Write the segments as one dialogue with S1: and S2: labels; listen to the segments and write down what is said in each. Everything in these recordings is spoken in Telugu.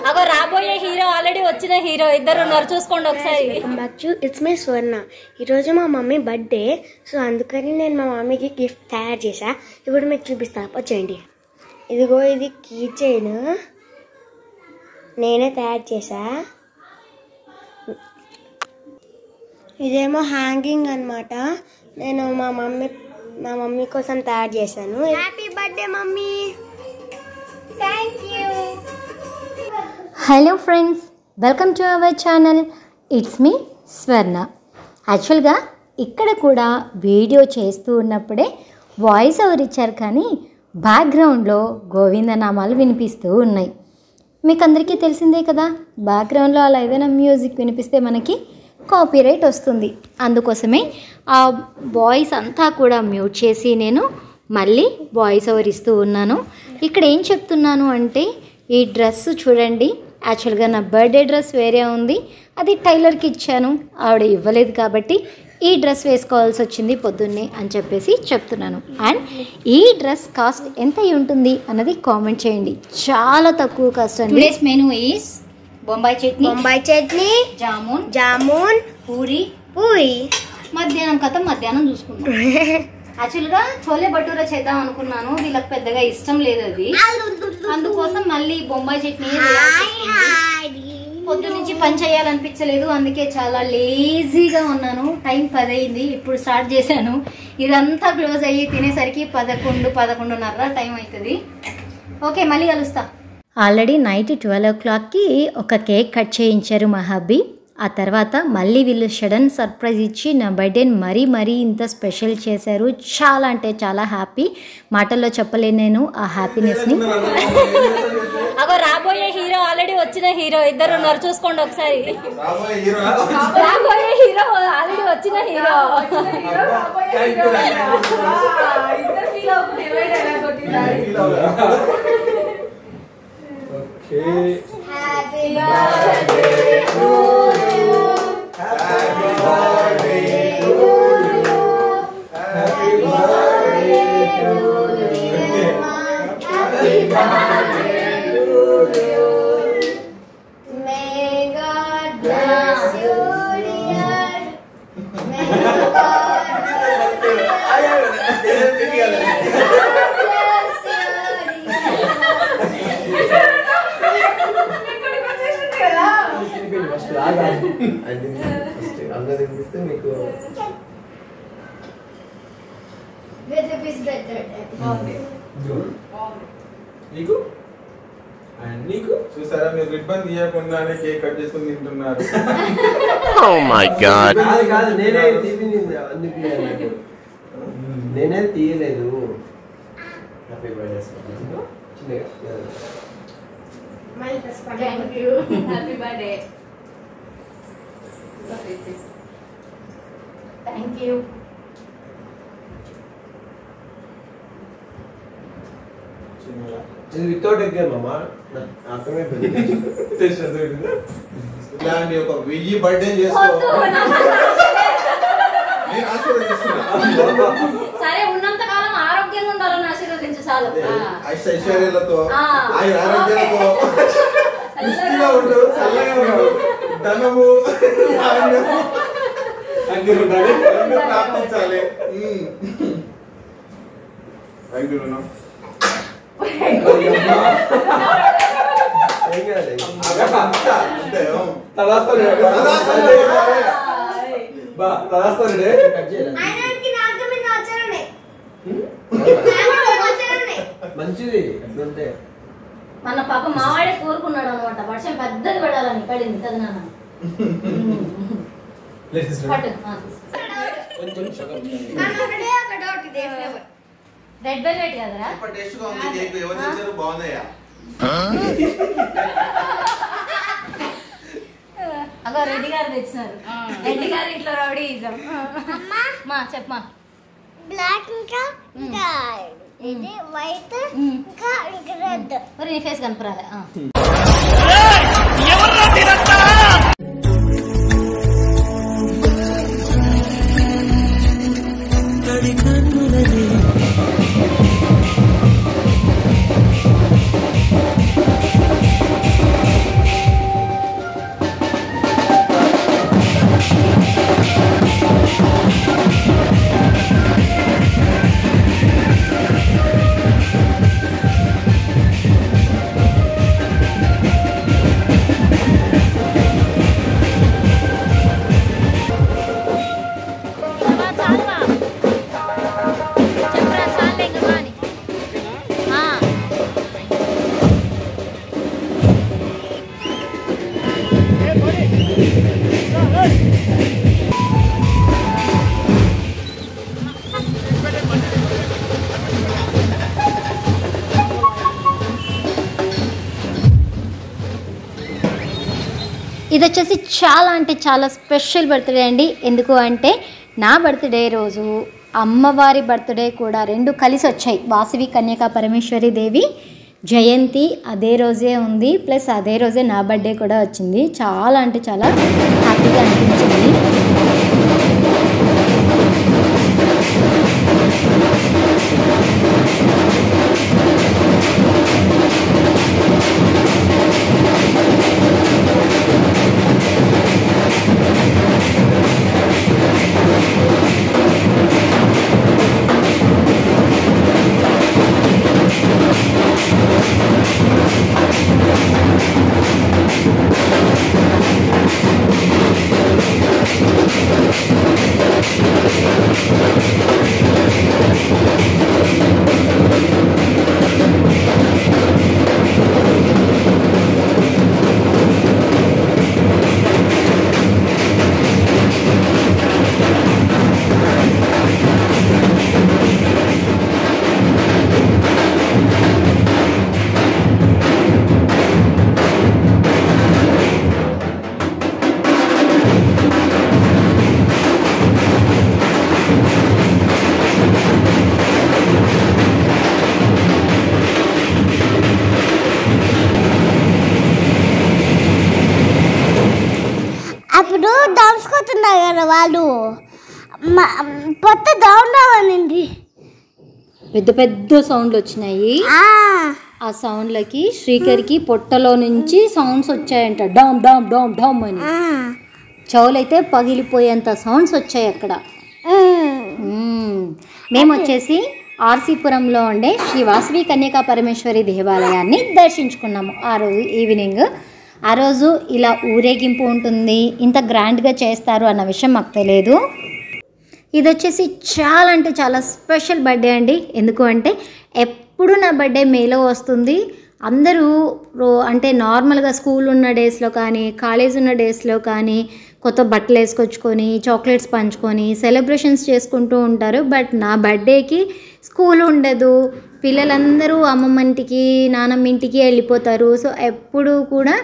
S1: అగో రాబోయే హీరో ఆల్రెడీ వచ్చిన హీరో ఇద్దరు ఉన్నారు, చూసుకోండి ఒకసారి.
S2: ఇట్స్ మై స్వర్ణ. ఈరోజు మా మమ్మీ బర్త్డే, సో అందుకని నేను మా మమ్మీకి గిఫ్ట్ తయారు చేసా. ఇప్పుడు మీకు చూపిస్తా, వచ్చేయండి. ఇదిగో ఇది కీ చైన్ నేనే తయారు చేసా. ఇదేమో హ్యాంగింగ్ అన్నమాట. నేను మా మమ్మీ కోసం తయారు చేశాను. Happy birthday mummy. Thank you.
S1: Hello friends, welcome to our channel. It's me స్వర్ణ. యాక్చువల్గా ఇక్కడ కూడా వీడియో చేస్తూ ఉన్నప్పుడే వాయిస్ ఓవర్ ఇచ్చారు, కానీ బ్యాక్గ్రౌండ్లో గోవిందనామాలు వినిపిస్తూ ఉన్నాయి. మీకు అందరికీ తెలిసిందే కదా, బ్యాక్గ్రౌండ్లో అలా ఏదైనా మ్యూజిక్ వినిపిస్తే మనకి కాపీరైట్ వస్తుంది. అందుకోసమే ఆ వాయిస్ అంతా కూడా మ్యూట్ చేసి నేను మళ్ళీ వాయిస్ ఓవర్ ఇస్తూ ఉన్నాను. ఇక్కడ ఏం చెప్తున్నాను అంటే, ఈ డ్రెస్ చూడండి, యాక్చువల్గా నా బర్త్డే డ్రెస్ వేరే ఉంది, అది టైలర్కి ఇచ్చాను, ఆవిడ ఇవ్వలేదు కాబట్టి ఈ డ్రెస్ వేసుకోవాల్సి వచ్చింది పొద్దున్నే అని చెప్పేసి చెప్తున్నాను. అండ్ ఈ డ్రెస్ కాస్ట్ ఎంత ఉంటుంది అన్నది కామెంట్ చేయండి. చాలా తక్కువ కాస్ట్ అండి. Today's menu is Bombay chutney, jamun, puri. మధ్యాహ్నం చూసుకుంటాం. యాక్చువల్గా చోలే భటూరా చేద్దాం అనుకున్నాను, వీళ్ళకి పెద్దగా ఇష్టం లేదు అది, అందుకోసం మళ్ళీ బొంబాయి చట్నీ. పొద్దు నుంచి పని చేయాలనిపించలేదు, అందుకే చాలా లేజీగా ఉన్నాను. టైం 10 అయింది, ఇప్పుడు స్టార్ట్ చేశాను. ఇదంతా క్లోజ్ అయ్యి తినేసరికి 11:30 టైం అవుతుంది. ఓకే, మళ్ళీ కలుస్తా. ఆల్రెడీ నైట్ 12 o'clockకి ఒక కేక్ కట్ చేయించారు మా హబ్బీ. ఆ తర్వాత మళ్ళీ వీళ్ళు సడన్ సర్ప్రైజ్ ఇచ్చి నా బర్త్డేని మరీ ఇంత స్పెషల్ చేశారు. చాలా అంటే చాలా హ్యాపీ, మాటల్లో చెప్పలేను నేను ఆ హ్యాపీనెస్ని. అగో రాబోయే హీరో ఆల్రెడీ వచ్చిన హీరో ఇద్దరు ఉన్నారు, చూసుకోండి ఒకసారి. రాబోయే హీరో ఆల్రెడీ వచ్చిన hero.
S2: Happy birthday to you. Happy birthday to you. Happy birthday to you. Happy birthday to you. May God bless you, dear. May God bless you.
S3: నీకు చూసారా, మీరు రిబ్బన్ తీయకుండానే కేక్ కట్ చేసుకుని తింటున్నారు.
S4: నేనే తీయలేదు. Happy birthday.
S1: Thank you. Happy birthday. Thank you.
S4: ఇది వితౌట్ ఎగ్ మామా, అర్థమే
S3: ఇలాంటి ఒక 1000 బర్త్డే చేసుకో.
S1: సరే, ఉన్నంత కాలం ఆరోగ్యంగా ఉండాలని ఆశీర్వదించు చాలు.
S3: ఐశ్వర్యాలతో ఆరోగ్యాలతో ఉండు, చల్లగా ఉండు, ధనము అన్ని ప్రార్థించాలి.
S4: మంచిది అట్లుంటే.
S1: మన పాప మావాడే కోరుకున్నాడు అనమాట, వర్షం పెద్దది పడాలని. పడింది కదా నాన్న. రెడ్ వెల్వెట్ కదరా.
S3: టేస్ట్ గా ఉంది కేక్. ఎవరు తెచ్చారు? బాగుందయ్యా.
S1: అగో రెడ్డి గారు తెచ్చినారు. రెడ్డి గారు ఇంట్లో రౌడీ ఇజం. మా చెప్పమా.
S2: బ్లాక్ ఇంకా ఇది వైట్ ఇంకా రెడ్.
S1: మరి నీ ఫేస్ కనపరాలే. ఇది వచ్చేసి చాలా అంటే చాలా స్పెషల్ బర్త్డే అండి. ఎందుకు అంటే నా బర్త్డే రోజు అమ్మవారి బర్త్డే కూడా రెండు కలిసి వచ్చాయి. వాసవి కన్యకా పరమేశ్వరి దేవి జయంతి అదే రోజే ఉంది, ప్లస్ అదే రోజే నా బర్త్డే కూడా వచ్చింది. చాలా అంటే చాలా హ్యాపీగా అనిపించింది.
S2: అప్పుడు డాన్స్ కొట్టున్నారు కదా వాళ్ళు, పొట్ట డౌన్ రావాలండి.
S1: పెద్ద పెద్ద సౌండ్లు వచ్చినాయి. ఆ సౌండ్లకి శ్రీకర్కి పొట్టలో నుంచి సౌండ్స్ వచ్చాయంట, డామ్ డామ్ డామ్ డామ్ అని. చెవులైతే పగిలిపోయేంత సౌండ్స్ వచ్చాయి అక్కడ. మేము వచ్చేసి ఆర్సీపురంలో ఉండే శ్రీ వాసవి కన్యకా పరమేశ్వరి దేవాలయాన్ని దర్శించుకున్నాము ఆ రోజు ఈవినింగ్. ఆ రోజు ఇలా ఊరేగింపు ఉంటుంది, ఇంత గ్రాండ్గా చేస్తారు అన్న విషయం మాకు తెలియదు. ఇది వచ్చేసి చాలా అంటే చాలా స్పెషల్ బర్త్డే అండి. ఎందుకు అంటే ఎప్పుడు నా బర్త్డే మేలో వస్తుంది. అందరూ అంటే నార్మల్గా స్కూల్ ఉన్న డేస్లో కానీ కాలేజ్ ఉన్న డేస్లో కానీ కొత్త బట్టలు వేసుకొచ్చుకొని చాక్లెట్స్ పంచుకొని సెలబ్రేషన్స్ చేసుకుంటూ ఉంటారు. బట్ నా బర్త్డేకి స్కూల్ ఉండదు, పిల్లలందరూ అమ్మమ్మ ఇంటికి నానమ్మ ఇంటికి వెళ్ళిపోతారు. సో ఎప్పుడు కూడా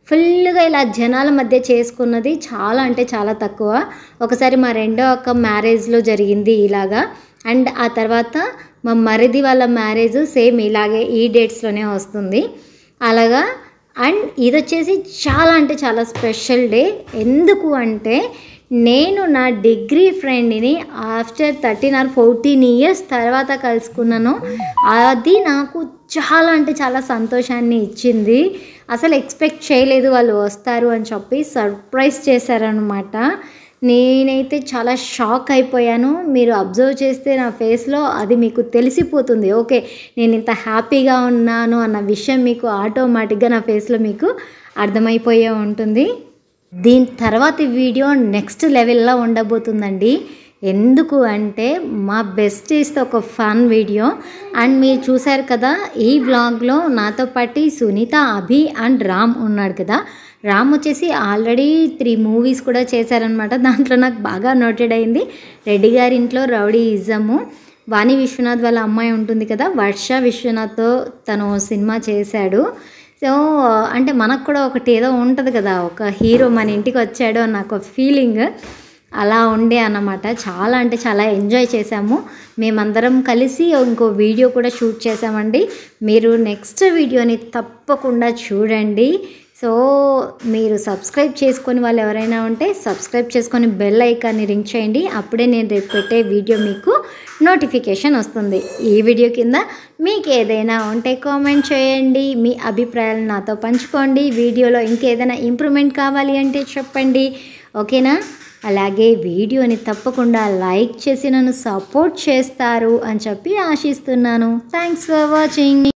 S1: ఫుల్గా ఇలా జనాల మధ్య చేసుకున్నది చాలా అంటే చాలా తక్కువ. ఒకసారి మా రెండో అక్క మ్యారేజ్లో జరిగింది ఇలాగా, అండ్ ఆ తర్వాత మా మరిది వాళ్ళ మ్యారేజ్ సేమ్ ఇలాగే ఈ డేట్స్లోనే వస్తుంది అలాగా. అండ్ ఇది వచ్చేసి చాలా అంటే చాలా స్పెషల్ డే. ఎందుకు అంటే నేను నా డిగ్రీ ఫ్రెండ్ని ఆఫ్టర్ 13 or 14 years తర్వాత కలుసుకున్నాను. అది నాకు చాలా అంటే చాలా సంతోషాన్ని ఇచ్చింది. అసలు ఎక్స్పెక్ట్ చేయలేదు వాళ్ళు వస్తారు అని చెప్పి, సర్ప్రైజ్ చేశారనమాట. నేనైతే చాలా షాక్ అయిపోయాను. మీరు అబ్జర్వ్ చేస్తే నా ఫేస్లో అది మీకు తెలిసిపోతుంది. ఓకే, నేను ఇంత హ్యాపీగా ఉన్నాను అన్న విషయం మీకు ఆటోమేటిక్గా నా ఫేస్లో మీకు అర్థమైపోయే ఉంటుంది. దీని తర్వాత వీడియో నెక్స్ట్ లెవెల్లో ఉండబోతుందండి. ఎందుకు అంటే మా బెస్టీస్తో ఒక ఫన్ వీడియో. అండ్ మీరు చూశారు కదా ఈ వ్లాగ్లో నాతో పాటు సునీత, అభి అండ్ రామ్ ఉన్నాడు కదా. రామ్ వచ్చేసి ఆల్రెడీ 3 movies కూడా చేశారనమాట. దాంట్లో నాకు బాగా నోటెడ్ అయింది రెడ్డి గారి ఇంట్లో రౌడీ ఇజము. వాణి విశ్వనాథ్ వాళ్ళ అమ్మాయి ఉంటుంది కదా, వర్ష విశ్వనాథ్తో తను సినిమా చేశాడు. సో అంటే మనకు కూడా ఒకటి ఏదో ఉంటుంది కదా, ఒక హీరో మన ఇంటికి వచ్చాడు అని నాకు ఫీలింగ్ అలా ఉండే అన్నమాట. చాలా అంటే చాలా ఎంజాయ్ చేశాము. మేమందరం కలిసి ఇంకో వీడియో కూడా షూట్ చేసామండి. మీరు నెక్స్ట్ వీడియోని తప్పకుండా చూడండి. సో మీరు సబ్స్క్రైబ్ చేసుకొని వాళ్ళు ఎవరైనా ఉంటే సబ్స్క్రైబ్ చేసుకొని బెల్ ఐకాన్ని రింగ్ చేయండి. అప్పుడే నేను రేపు పెట్టే వీడియో మీకు నోటిఫికేషన్ వస్తుంది. ఈ వీడియో కింద మీకు ఏదైనా ఉంటే కామెంట్ చేయండి, మీ అభిప్రాయాలను నాతో పంచుకోండి. వీడియోలో ఇంకేదైనా ఇంప్రూవ్మెంట్ కావాలి అంటే చెప్పండి, ఓకేనా? అలాగే వీడియోని తప్పకుండా లైక్ చేసి నన్ను సపోర్ట్ చేస్తారు అని చెప్పి ఆశిస్తున్నాను. Thanks for watching.